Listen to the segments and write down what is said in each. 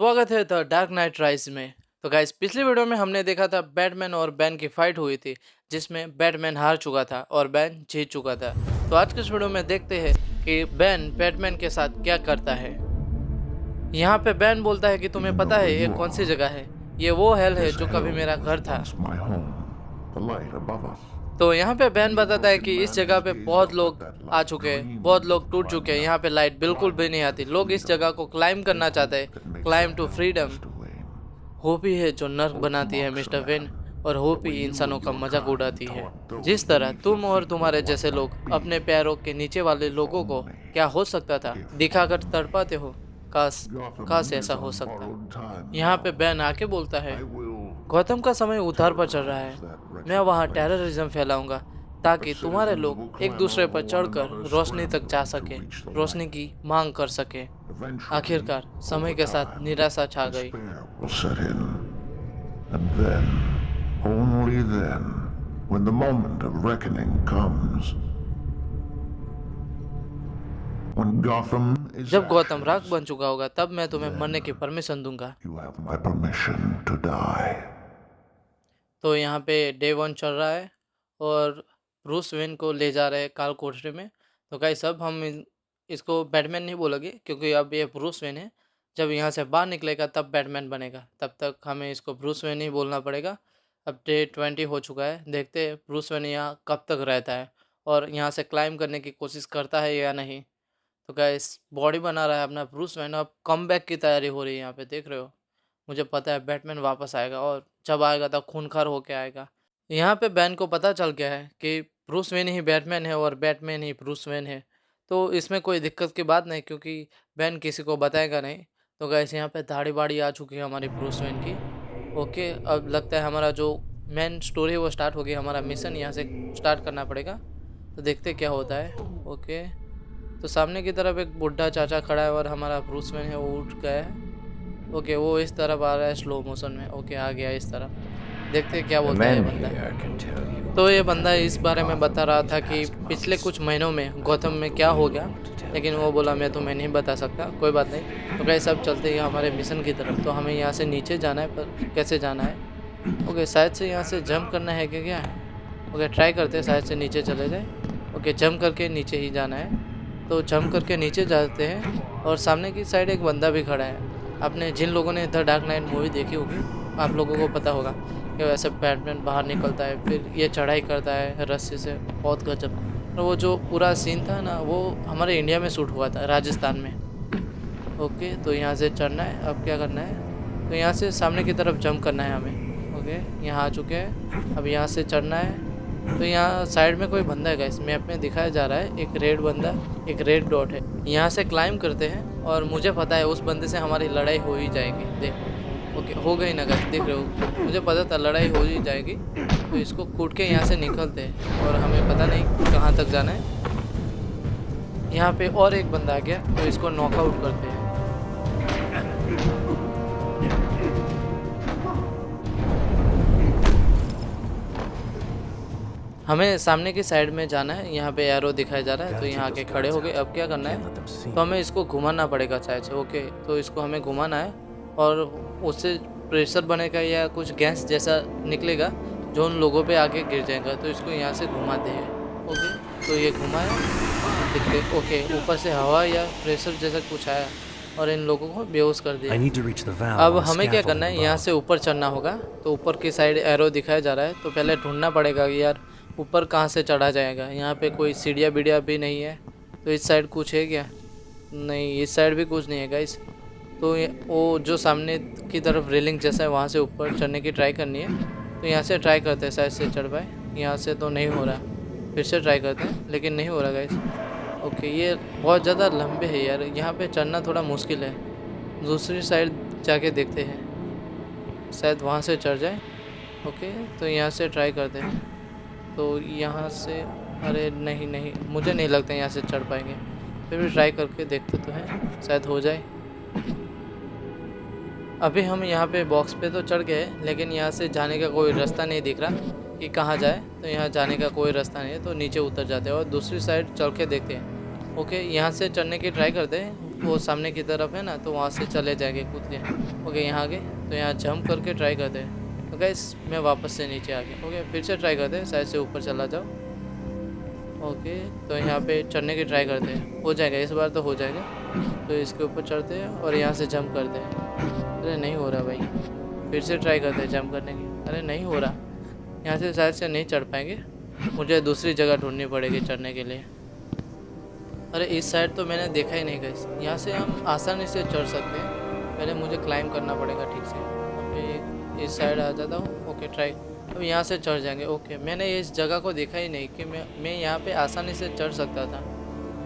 स्वागत है the dark night rise में। तो गाइस, पिछली वीडियो में हमने देखा था बैटमैन और बैन की फाइट हुई थी, जिसमें बैटमैन हार चुका था और बैन जीत चुका था। तो आज के इस वीडियो में देखते हैं कि बैन बैटमैन के साथ क्या करता है। यहाँ पे बैन बोलता है कि तुम्हें You पता know है where ये you कौन सी are. जगह है। ये वो हेल है This जो कभी hell मेरा घर was था। once my home, the light above us. तो यहाँ पे बैन Many a बताता है broken कि इस man जगह has पे gazed बहुत up at लोग that आ light, चुके हैं, बहुत dreamed लोग of टूट चुके हैं। climbing यहाँ up, पे लाइट बिल्कुल भी climbing नहीं to आती। लोग इस freedom, जगह को क्लाइम in करना चाहते हैं। hope that makes the climb to hell freedom. just a wane. Hope ही है जो नर्क Hope बनाती है mocks a mister Wayne, man, और the होप way ही you इंसानों and का your मजाक kind उड़ाती है। taught those जिस तरह beneath the तुम और feet of तुम्हारे what जैसे लोग might be. अपने पैरों के नीचे वाले If लोगों को only, क्या हो सकता था if दिखाकर only. तड़पाते हो। काश काश Gotham ऐसा is हो on सकता। borrowed time यहाँ पे now. बैन आके बोलता है, I will गौतम का समय उतार पर चल रहा है। terrorize that मैं wretched वहाँ place. टेररिज्म फैलाऊंगा The ताकि तुम्हारे citizens लोग will एक clamor दूसरे पर over one चढ़कर another, रोशनी तक जा scrambling to सके, reach the रोशनी light. की मांग कर सके। Eventually, आखिरकार समय over के साथ time, निराशा छा गई। despair will set in. And then, only then, when the moment of reckoning comes, when Gotham is जब गौतम राख ashes, बन चुका होगा तब मैं तुम्हें मरने की then परमिशन दूंगा। you have my permission to die. तो यहाँ पे डे वन चल रहा है और ब्रूस वेन को ले जा रहे हैं काल कोठरी में। तो गाइस, अब हम इसको बैटमैन नहीं बोलेंगे क्योंकि अब ये ब्रूस वेन है। जब यहाँ से बाहर निकलेगा तब बैटमैन बनेगा, तब तक हमें इसको ब्रूस वेन ही बोलना पड़ेगा। अब डे 20 हो चुका है, देखते हैं ब्रूस वेन यहाँ कब तक रहता है और यहाँ से क्लाइम करने की कोशिश करता है या नहीं। तो गाइस, बॉडी बना रहा है अपना ब्रूस वेन। अब कमबैक की तैयारी हो रही है, यहाँ पे देख रहे हो। मुझे पता है बैटमैन वापस आएगा और जब आएगा तब खूंखार होके आएगा। यहाँ पे बैन को पता चल गया है कि ब्रूस वेन ही बैटमैन है और बैटमैन ही ब्रूस वेन है। तो इसमें कोई दिक्कत की बात नहीं, क्योंकि बैन किसी को बताएगा नहीं। तो गाइस, यहाँ पे दाढ़ी बाड़ी आ चुकी है हमारी ब्रूस वेन की। ओके, अब लगता है हमारा जो मेन स्टोरी है वो स्टार्ट हो गई। हमारा मिशन यहाँ से स्टार्ट करना पड़ेगा। तो देखते क्या होता है। ओके, तो सामने की तरफ एक बुढ़ा चाचा खड़ा है और हमारा ब्रूस वेन है वो उठ गया है। ओके, वो इस तरफ आ रहा है स्लो मोशन में। ओके, आ गया इस तरफ। देखते हैं क्या The बोलता है ये man बंदा। here can tell you. तो ये बंदा इस बारे में बता रहा था कि Past पिछले months. कुछ महीनों में गौतम में क्या हो गया, लेकिन वो बोला मैं तुम्हें नहीं बता सकता। कोई बात नहीं। तो गाइस, सब चलते हैं हमारे मिशन की तरफ। तो हमें यहाँ से नीचे जाना है, पर कैसे जाना है। ओके, शायद से यहाँ से जंप करना है कि क्या। ओके, ट्राई करते हैं, शायद से नीचे चले जाए। ओके, जंप करके नीचे ही जाना है। तो जंप करके नीचे जाते हैं और सामने की साइड एक बंदा भी खड़ा है। आपने जिन लोगों ने द डार्क नाइट मूवी देखी होगी, आप लोगों को पता होगा कि वैसे बैटमैन बाहर निकलता है, फिर ये चढ़ाई करता है रस्सी से, बहुत गजब। और वो जो पूरा सीन था ना, वो हमारे इंडिया में शूट हुआ था, राजस्थान में। ओके, तो यहाँ से चढ़ना है। अब क्या करना है, तो यहाँ से सामने की तरफ जंप करना है हमें। ओके, यहाँ आ चुके हैं। अब यहाँ से चढ़ना है। तो यहाँ साइड में कोई बंदा है गाइस, मैप में दिखाया जा रहा है एक रेड बंदा, एक रेड डॉट है। यहाँ से क्लाइम करते हैं और मुझे पता है उस बंदे से हमारी लड़ाई हो ही जाएगी। देखो, ओके, हो गई ना गाइस, देख रहे हो, मुझे पता था लड़ाई हो ही जाएगी। तो इसको कूट के यहाँ से निकलते हैं और हमें पता नहीं कहाँ तक जाना है। यहाँ पे और एक बंदा आ गया, तो इसको नॉकआउट करते हैं। हमें सामने की साइड में जाना है, यहाँ पे एरो दिखाया जा रहा है। तो यहाँ आके खड़े हो गए। अब क्या करना Can't let है, them see तो हमें इसको घुमाना पड़ेगा शायद से। ओके, तो इसको हमें घुमाना है और उससे प्रेशर बनेगा या कुछ गैस जैसा निकलेगा जो उन लोगों पे आके गिर जाएगा। तो इसको यहाँ से घुमाते हैं। ओके, तो ये घुमाया, दिखते। ओके, ऊपर से हवा या प्रेशर जैसा कुछ आया और इन लोगों को बेहोश कर दिया। I need to reach the valve अब on the हमें क्या करना है, scaffolding यहाँ above. से ऊपर चढ़ना होगा। तो ऊपर की साइड एरो दिखाया जा रहा है, तो पहले ढूंढना पड़ेगा कि यार ऊपर कहाँ से चढ़ा जाएगा। यहाँ पे कोई सीढ़ियाँ बीढ़ियाँ भी नहीं है। तो इस साइड कुछ है क्या, नहीं, इस साइड भी कुछ नहीं है गाइस। तो वो जो सामने की तरफ रेलिंग जैसा है वहाँ से ऊपर चढ़ने की ट्राई करनी है। तो यहाँ से ट्राई करते हैं, शायद से चढ़ पाए। यहाँ से तो नहीं हो रहा, फिर से ट्राई करते हैं, लेकिन नहीं हो रहा गाइस। ओके, ये बहुत ज़्यादा लंबे है यार, यहाँ पे चढ़ना थोड़ा मुश्किल है। दूसरी साइड जाके देखते हैं, शायद वहाँ से चढ़ जाए। ओके, तो यहाँ से ट्राई करते हैं। तो यहाँ से, अरे नहीं नहीं, मुझे नहीं लगता यहाँ से चढ़ पाएंगे। फिर भी ट्राई करके देखते तो हैं, शायद हो जाए। अभी हम यहाँ पे बॉक्स पे तो चढ़ गए, लेकिन यहाँ से जाने का कोई रास्ता नहीं दिख रहा कि कहाँ जाए। तो यहाँ जाने का कोई रास्ता नहीं है, तो नीचे उतर जाते हैं और दूसरी साइड चल के देखते हैं। ओके, यहाँ से चढ़ने की ट्राई करते हैं। वो सामने की तरफ है ना, तो वहाँ से चले जाएंगे कूद के। ओके, यहाँ आ गए तो यहाँ जंप करके ट्राई करते हैं। तो गाइस मैं वापस से नीचे आ गया। ओके, फिर से ट्राई करते हैं, शायद से ऊपर चला जाओ। ओके, तो यहाँ पे चढ़ने की ट्राई करते हैं, हो जाएगा इस बार तो हो जाएगा। तो इसके ऊपर चढ़ते हैं और यहाँ से जंप करते हैं। अरे नहीं हो रहा भाई, फिर से ट्राई करते हैं जंप करने की। अरे नहीं हो रहा, यहाँ से शायद से नहीं चढ़ पाएंगे, मुझे दूसरी जगह ढूंढनी पड़ेगी चढ़ने के लिए। अरे इस साइड तो मैंने देखा ही नहीं गाइस, यहाँ से हम आसानी से चढ़ सकते हैं, पहले मुझे क्लाइंब करना पड़ेगा ठीक से। अभी इस साइड आ जाता हूँ। ओके ट्राई, अब यहाँ से चढ़ जाएंगे। ओके, मैंने इस जगह को देखा ही नहीं कि मैं यहाँ पे आसानी से चढ़ सकता था।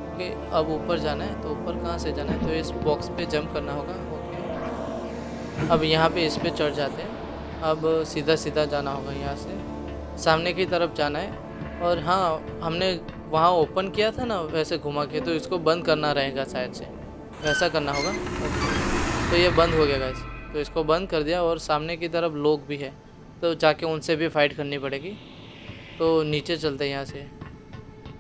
ओके, अब ऊपर जाना है, तो ऊपर कहाँ से जाना है, तो इस बॉक्स पे जंप करना होगा। ओके, अब यहाँ पे इस पे चढ़ जाते हैं। अब सीधा सीधा जाना होगा, यहाँ से सामने की तरफ जाना है। और हाँ, हमने वहाँ ओपन किया था ना वैसे घुमा के, तो इसको बंद करना रहेगा शायद से, वैसा करना होगा। ओके, तो ये बंद हो गया गाइस, तो इसको बंद कर दिया। और सामने की तरफ लोग भी है, तो जाके उनसे भी फाइट करनी पड़ेगी। तो नीचे चलते हैं यहाँ से।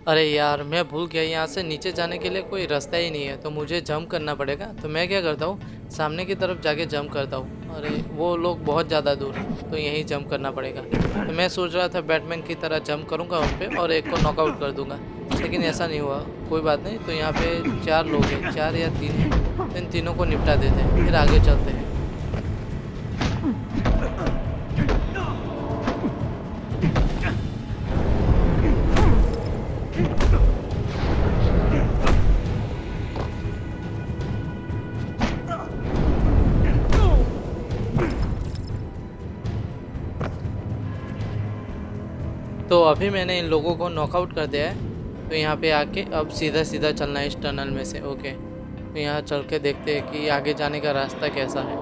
अरे यार मैं भूल गया, यहाँ से नीचे जाने के लिए कोई रास्ता ही नहीं है, तो मुझे जंप करना पड़ेगा। तो मैं क्या करता हूँ, सामने की तरफ जाके जंप करता हूँ। अरे वो लोग बहुत ज़्यादा दूर हैं, तो यहीं जंप करना पड़ेगा। तो मैं सोच रहा था बैटमैन की तरह जंप करूँगा उन पर और एक को नॉकआउट कर दूँगा, लेकिन ऐसा नहीं हुआ। कोई बात नहीं, तो यहाँ पे 4 लोग हैं, 4 या 3 हैं, इन तीनों को निपटा देते हैं, फिर आगे चलते हैं। तो अभी मैंने इन लोगों को नॉकआउट कर दिया है। तो यहाँ पे आके अब सीधा सीधा चलना है इस टनल में से। ओके, तो यहाँ चल के देखते हैं कि आगे जाने का रास्ता कैसा है।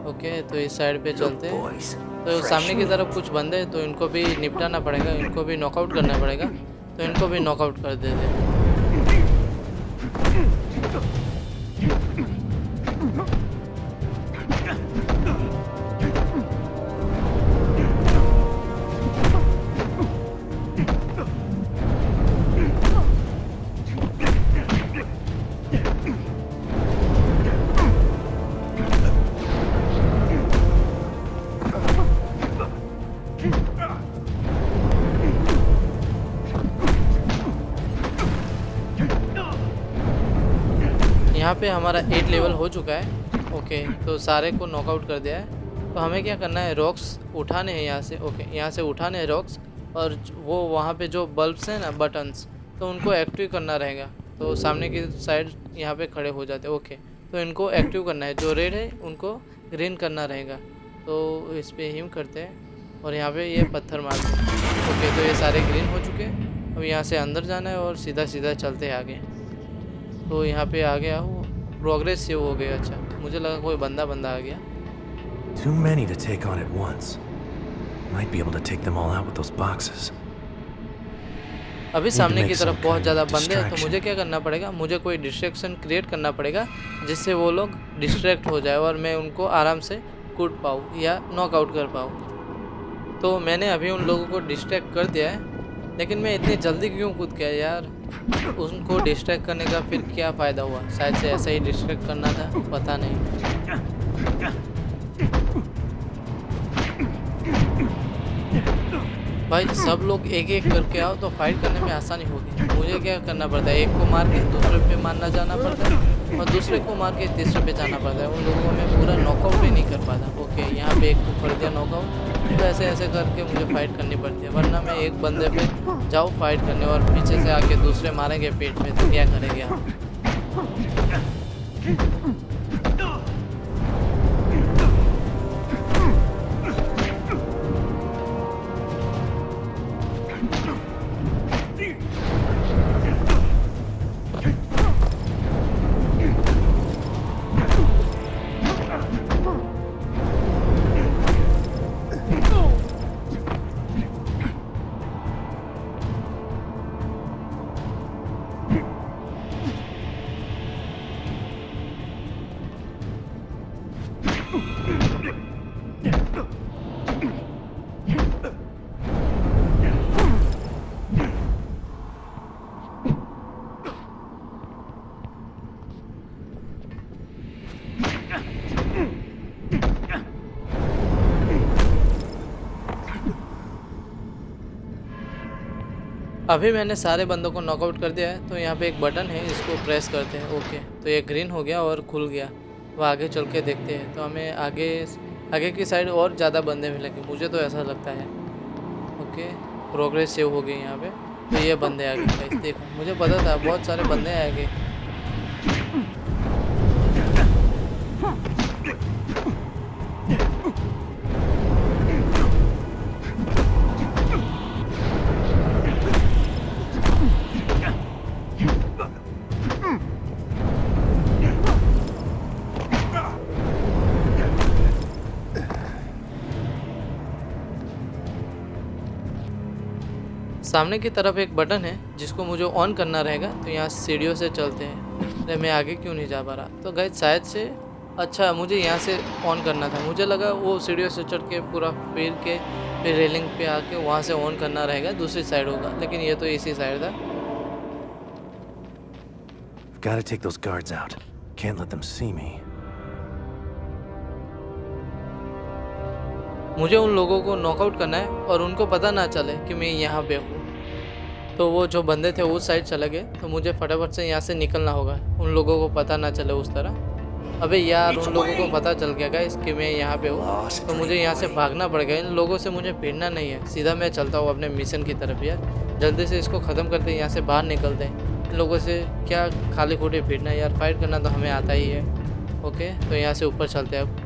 ओके, तो इस साइड पे चलते हैं। तो सामने की तरफ कुछ बंदे हैं, तो इनको भी निपटाना पड़ेगा, इनको भी नॉकआउट करना पड़ेगा। तो इनको भी नॉकआउट कर देते हैं। यहाँ पे हमारा 8 लेवल हो चुका है। ओके, तो सारे को नॉकआउट कर दिया है। तो हमें क्या करना है, रॉक्स उठाने हैं यहाँ से। ओके, यहाँ से उठाने हैं रॉक्स, और वो वहाँ पे जो बल्ब्स हैं ना, बटन्स, तो उनको एक्टिव करना रहेगा। तो सामने की साइड यहाँ पे खड़े हो जाते हैं। ओके, तो इनको एक्टिव करना है, जो रेड है उनको ग्रीन करना रहेगा। तो इस पर हिम करते हैं और यहाँ पे ये पत्थर मारते हैं। ओके, तो ये सारे ग्रीन हो चुके हैं। अब यहाँ से अंदर जाना है और सीधा सीधा चलते हैं आगे। तो यहाँ पे आ गया हूँ, प्रोग्रेस सेव हो गया। अच्छा, मुझे लगा कोई बंदा आ गया। Too many to take on at once. Might be able to take them all out with those boxes. अभी सामने की तरफ बहुत ज़्यादा बंदे हैं, तो मुझे क्या करना पड़ेगा, मुझे कोई डिस्ट्रैक्शन क्रिएट करना पड़ेगा जिससे वो लोग डिस्ट्रैक्ट हो जाए और मैं उनको आराम से कूद पाऊँ या नॉकआउट कर पाऊँ। तो मैंने अभी उन लोगों को डिस्ट्रैक्ट कर दिया है, लेकिन मैं इतनी जल्दी क्यों कूद गया यार। उनको डिस्ट्रैक्ट करने का फिर क्या फ़ायदा हुआ, शायद से ऐसा ही डिस्ट्रैक्ट करना था, पता नहीं। भाई सब लोग एक एक करके आओ तो फाइट करने में आसानी होगी। मुझे क्या करना पड़ता है, एक को मार के दूसरे पे मारना जाना पड़ता है और दूसरे को मार के तीसरे पे जाना पड़ता है। उन लोगों को मैं पूरा नॉकआउट ही नहीं कर पाता। ओके, यहाँ पे एक को कर दिया नॉकआउट। तो ऐसे ऐसे करके मुझे फाइट करनी पड़ती है, वरना मैं एक बंदे पे जाऊँ फाइट करने और पीछे से आके दूसरे मारेंगे पेट में, तो क्या करेंगे आप। अभी मैंने सारे बंदों को नॉकआउट कर दिया है, तो यहाँ पे एक बटन है, इसको प्रेस करते हैं। ओके, तो ये ग्रीन हो गया और खुल गया। तो आगे चल के देखते हैं, तो हमें आगे की साइड और ज़्यादा बंदे मिलेंगे, मुझे तो ऐसा लगता है। ओके, प्रोग्रेस सेव हो गई यहाँ पे। तो ये बंदे आ गए गाइस, देखो मुझे पता था बहुत सारे बंदे आएंगे। सामने की तरफ एक बटन है जिसको मुझे ऑन करना रहेगा, तो यहाँ सीढ़ियों से चलते हैं। अरे मैं आगे क्यों नहीं जा पा रहा? तो गाइस शायद से अच्छा मुझे यहाँ से ऑन करना था, मुझे लगा वो सीढ़ियों से चढ़ के पूरा फिर रेलिंग पे आके वहाँ से ऑन करना रहेगा, दूसरी साइड होगा, लेकिन ये तो इसी साइड था। Gotta take those guards out. Can't let them see me. मुझे उन लोगों को नॉकआउट करना है और उनको पता ना चले कि मैं यहाँ पे हूँ। तो वो जो बंदे थे उस साइड चले गए, तो मुझे फटाफट से यहाँ से निकलना होगा, उन लोगों को पता ना चले उस तरह। अबे यार, उन लोगों को पता चल गया गाइस कि मैं यहाँ पे हूँ, तो मुझे यहाँ से भागना पड़ेगा। इन लोगों से मुझे भिड़ना नहीं है, सीधा मैं चलता हूँ अपने मिशन की तरफ। यार जल्दी से इसको ख़त्म करते हैं, यहाँ से बाहर निकलते हैं। इन लोगों से क्या खाली खोटे भिड़ना है यार, फाइट करना तो हमें आता ही है। ओके, तो यहाँ से ऊपर चलते हैं अब।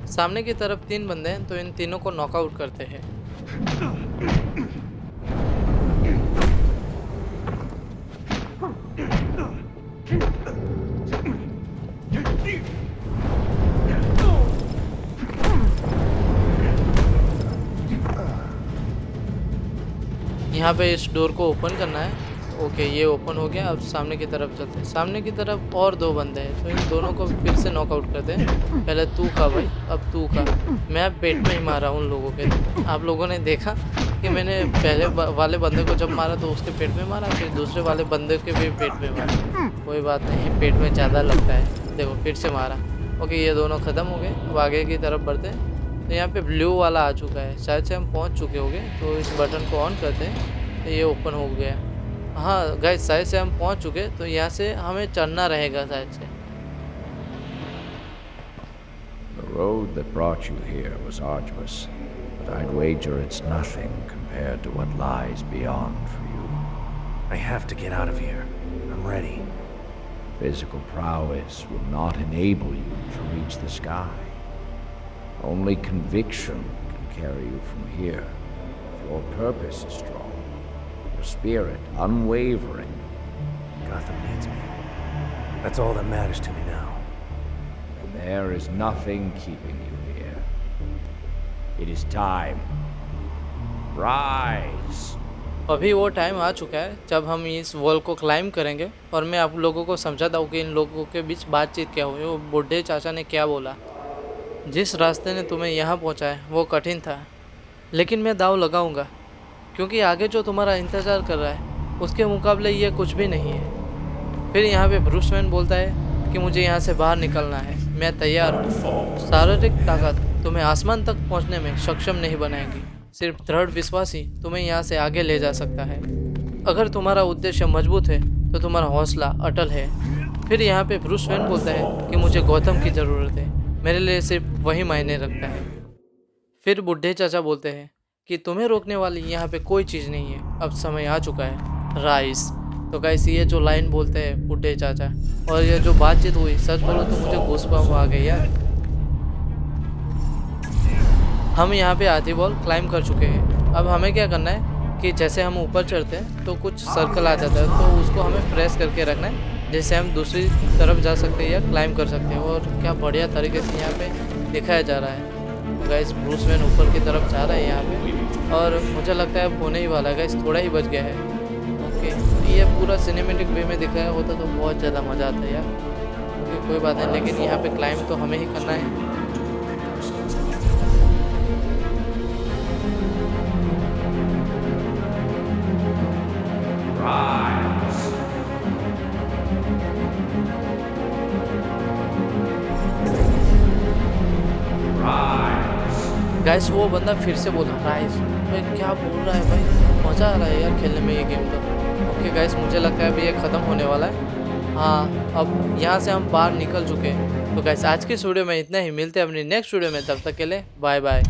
सामने की तरफ 3 बंदे हैं, तो इन तीनों को नॉकआउट करते हैं। यहाँ पे इस डोर को ओपन करना है। ओके, ये ओपन हो गया। अब सामने की तरफ चलते हैं। सामने की तरफ और 2 बंदे हैं, तो इन दोनों को फिर से नॉकआउट करते हैं। पहले तू का भाई, अब तू का। मैं पेट में ही मारा उन लोगों के। आप लोगों ने देखा कि मैंने पहले वाले बंदे को जब मारा तो उसके पेट में मारा, फिर दूसरे वाले बंदे के भी पेट में मारा। कोई बात नहीं, पेट में ज़्यादा लगता है। देखो फिर से मारा। ओके, ये दोनों ख़त्म हो गए। अब आगे की तरफ बढ़ते हैं। तो यहाँ पे ब्लू वाला आ चुका है, शायद से हम पहुँच चुके होंगे। तो इस बटन को ऑन करते हैं, तो ये ओपन हो गया। हाँ गाइस, शायद से हम पहुँच चुके, तो यहाँ से हमें चढ़ना रहेगा शायद से। The road that brought you here was arduous, but I'd wager it's nothing compared to what lies beyond for you. I have to get out of here. I'm ready. Physical prowess will not enable you to reach the sky. Only conviction can carry you from here. If your purpose is strong, your spirit unwavering. Gotham needs me. That's all that matters to me now. And there is nothing keeping you here. It is time. Rise! अभी वो time आ चुका है जब हम इस wall को climb करेंगे, और मैं आप लोगों को समझाता हूँ कि इन लोगों के बीच बातचीत क्या हुई। वो बूढ़े चाचा ने क्या बोला। जिस रास्ते ने तुम्हें यहाँ पहुँचाया वो कठिन था, लेकिन मैं दाव लगाऊंगा, क्योंकि आगे जो तुम्हारा इंतज़ार कर रहा है उसके मुकाबले ये कुछ भी नहीं है। फिर यहाँ पे ब्रूस वेन बोलता है कि मुझे यहाँ से बाहर निकलना है, मैं तैयार हूँ। शारीरिक ताकत तुम्हें आसमान तक पहुँचने में सक्षम नहीं बनाएगी, सिर्फ दृढ़ विश्वास ही तुम्हें यहाँ से आगे ले जा सकता है। अगर तुम्हारा उद्देश्य मजबूत है तो तुम्हारा हौसला अटल है। फिर यहाँ पे ब्रूस वेन बोलता है कि मुझे गौतम की ज़रूरत है, मेरे लिए सिर्फ वही मायने रखता है। फिर बूढ़े चाचा बोलते हैं कि तुम्हें रोकने वाली यहाँ पे कोई चीज़ नहीं है, अब समय आ चुका है, राइस। तो गाइस, ये जो लाइन बोलते हैं बूढ़े चाचा, और ये जो बातचीत हुई, सच बोलो तो मुझे गूज़बम्प आ गए यार। हम यहाँ पे आधी वॉल क्लाइम कर चुके हैं। अब हमें क्या करना है कि जैसे हम ऊपर चढ़ते हैं तो कुछ सर्कल आ जाता है, तो उसको हमें प्रेस करके रखना है, जैसे हम दूसरी तरफ जा सकते हैं या क्लाइम कर सकते हैं। और क्या बढ़िया तरीके से यहाँ पे दिखाया जा रहा है। गाइस, ब्रूस वेन ऊपर की तरफ जा रहा है यहाँ पे, और मुझे लगता है अब होने ही वाला है गाइस, थोड़ा ही बच गया है। ओके, ये पूरा सिनेमेटिक वे में दिखाया होता तो बहुत ज़्यादा मज़ा आता है यार। ओके, कोई बात नहीं, लेकिन यहाँ पे क्लाइम तो हमें ही करना है। Rise! गाइस वो बंदा फिर से बोला राइस। भाई क्या बोल रहा है भाई, मज़ा आ रहा है यार खेलने में ये गेम तो। ओके गाइस मुझे लगता है अभी ये ख़त्म होने वाला है। हाँ अब यहाँ से हम बाहर निकल चुके हैं। तो गाइस आज की इस वीडियो में इतना ही, मिलते हैं अपनी नेक्स्ट वीडियो में, तब तक के लिए बाय बाय।